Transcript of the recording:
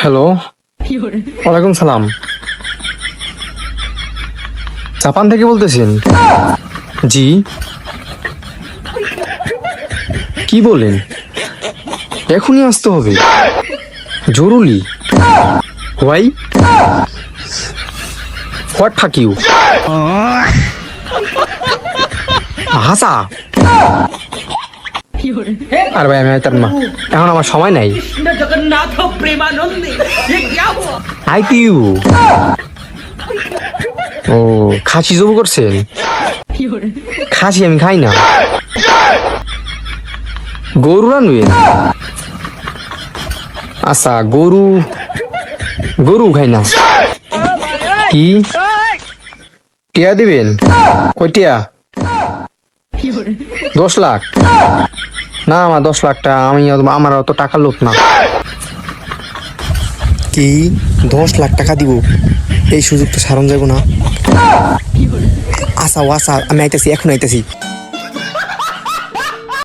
Hello, ওয়ালাইকুম সালাম। Japan থেকে বলতেছেন? জি। কি বলেন? এখনই আসতে হবে? জরুরি? হোয়াই? What fuck you? হাসা? আর ভাই আমি আইতাম না, এখন আমার সময় নাই। जगन्नाथ प्रेमानंदी ये क्या हुआ? I Q. ও, খাসি জবু করছেন? খাসি আমি খাই না। গরু রানবেন? আচ্ছা, গরু গরু খাই না। কি টিয়া দিবেন? কই টিয়া? 10 লাখ? না, আমার 10 লাখটা আমার অত টাকার লোক না। কি 10 লাখ টাকা দিব? এই সুযোগ তো সারণ যাব না। আচ্ছা আচ্ছা, আমি আইতেছি, এখন আইতেছি।